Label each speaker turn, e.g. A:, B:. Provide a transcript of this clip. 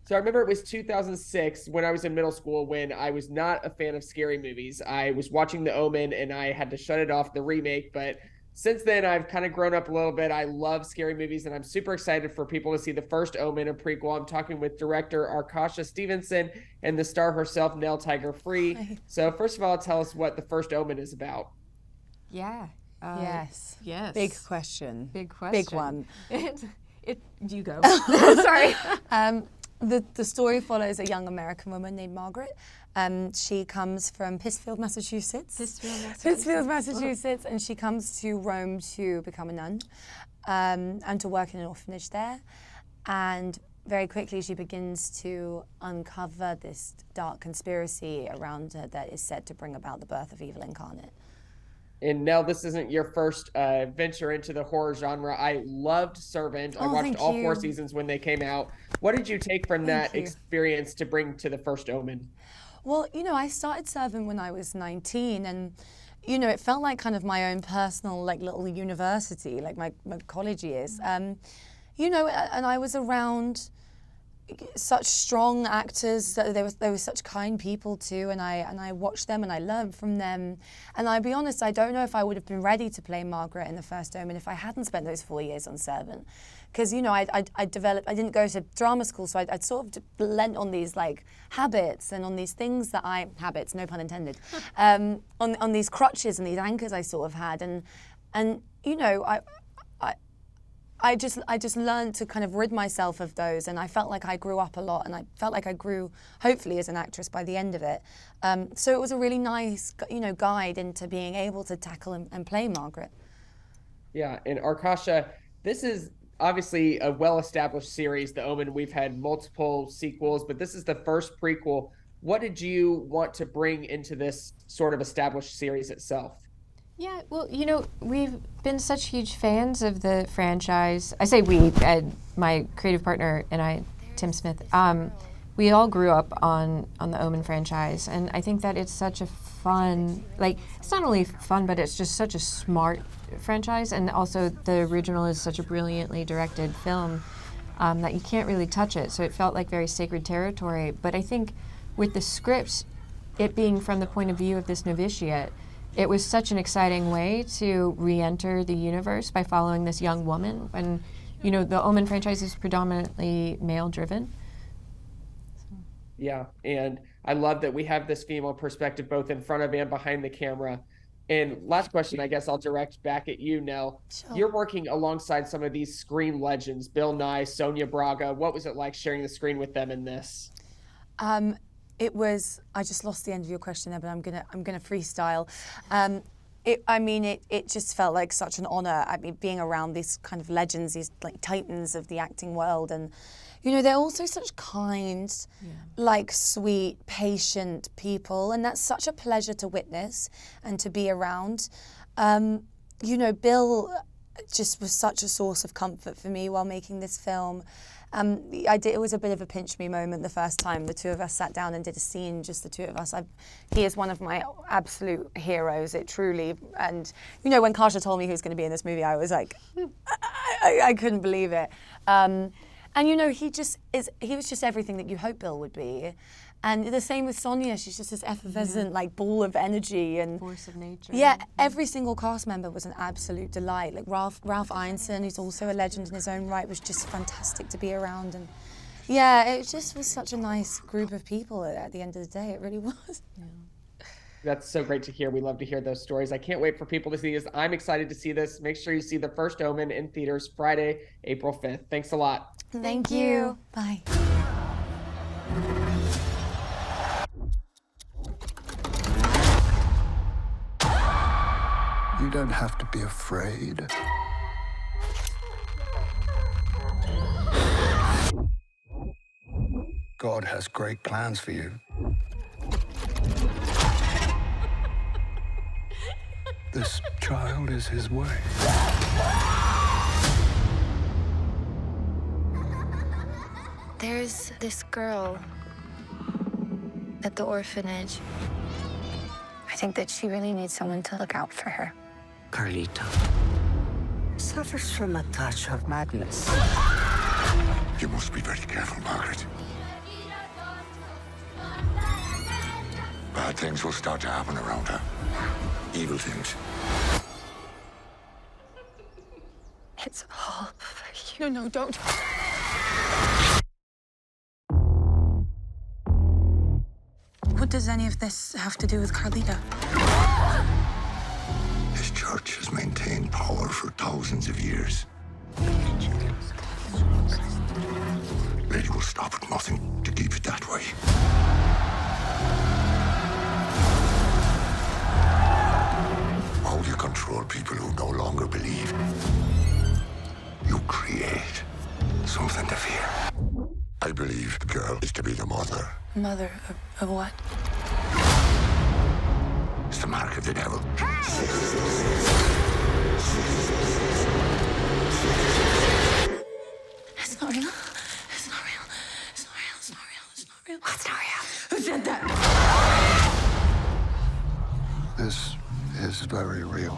A: So I remember it was 2006 when I was in middle school when I was not a fan of scary movies. I was watching The Omen and I had to shut it off, the remake. But since then, I've kind of grown up a little bit. I love scary movies and I'm super excited for people to see The First Omen, a prequel. I'm talking with director Arkasha Stevenson and the star herself, Nell Tiger Free.
B: Hi.
A: So, first of all, tell us what The First Omen is about.
C: Yeah.
B: Yes.
C: Yes.
B: Big question.
C: Big question.
B: Big one.
C: You go.
B: Sorry. The story follows a young American woman named Margaret. She comes from Pittsfield, Massachusetts. Pittsfield, Massachusetts, and she comes to Rome to become a nun and to work in an orphanage there. And very quickly she begins to uncover this dark conspiracy around her that is said to bring about the birth of evil incarnate.
A: And Nell, this isn't your first venture into the horror genre. I loved Servant. I watched all 4 seasons when they came out. What did you take from that experience to bring to The First Omen?
B: Well, you know, I started Servant when I was 19, and you know, it felt like kind of my own personal, like, little university, like my college years. You know, and I was around such strong actors. They were such kind people too, and I watched them and I learned from them. And I'll be honest, I don't know if I would have been ready to play Margaret in The First Omen if I hadn't spent those 4 years on Servant. Because, you know, I developed, I didn't go to drama school, so I'd sort of lent on these like habits and on these things that habits, no pun intended, on these crutches and these anchors I sort of had. And you know, I just learned to kind of rid myself of those, and I felt like I grew up a lot, and I felt like I grew, hopefully, as an actress by the end of it. So it was a really nice, you know, guide into being able to tackle and play Margaret.
A: Yeah, and Arkasha, this is obviously a well-established series, The Omen. We've had multiple sequels, but this is the first prequel. What did you want to bring into this sort of established series itself?
C: Yeah, well, you know, we've been such huge fans of the franchise. I say we, my creative partner and I, Tim Smith, we all grew up on the Omen franchise, and I think that it's such a fun, like, it's not only fun, but it's just such a smart franchise, and also the original is such a brilliantly directed film that you can't really touch it, so it felt like very sacred territory. But I think with the script, it being from the point of view of this novitiate, it was such an exciting way to re-enter the universe by following this young woman. And, you know, the Omen franchise is predominantly male-driven.
A: Yeah, and I love that we have this female perspective both in front of and behind the camera. And last question, I guess I'll direct back at you, Nell.
B: Sure.
A: You're working alongside some of these screen legends, Bill Nighy, Sonia, Braga. What was it like sharing the screen with them in this?
B: It was, I just lost the end of your question there, but I'm gonna freestyle. It just felt like such an honor. I mean, being around these kind of legends, these like titans of the acting world, and you know, they're also such kind, like sweet, patient people, and that's such a pleasure to witness and to be around. You know, Bill just was such a source of comfort for me while making this film. It was a bit of a pinch me moment the first time the two of us sat down and did a scene, just the two of us. He is one of my absolute heroes, it truly. And you know, when Kasha told me he was going to be in this movie, I was like, I couldn't believe it. And you know, he was just everything that you hope Bill would be. And the same with Sonia. She's just this effervescent, like, ball of energy and
C: Force of nature.
B: Yeah, every single cast member was an absolute delight. Like Ralph Ineson, who's also a legend in his own right, was just fantastic to be around. And yeah, it just was such a nice group of people at the end of the day. It really was. Yeah.
A: That's so great to hear. We love to hear those stories. I can't wait for people to see this. I'm excited to see this. Make sure you see The First Omen in theaters Friday, April 5th. Thanks a lot.
B: Thank you. Bye.
D: You don't have to be afraid. God has great plans for you. This child is his way.
E: There's this girl at the orphanage. I think that she really needs someone to look out for her.
F: Carlita suffers from a touch of madness.
D: You must be very careful, Margaret. Bad things will start to happen around her. Evil things.
E: It's all for you. No, don't. What does any of this have to do with Carlita?
D: This church has maintained power for thousands of years. Lady will stop at nothing to keep it that way. How do you control people who no longer believe? You create something to fear. I believe the girl is to be the mother.
E: Mother of what?
D: It's the mark of the devil.
E: It's not real. It's not real. It's not real. It's not real. It's not real. What's not real? Who said that?
D: This is very real.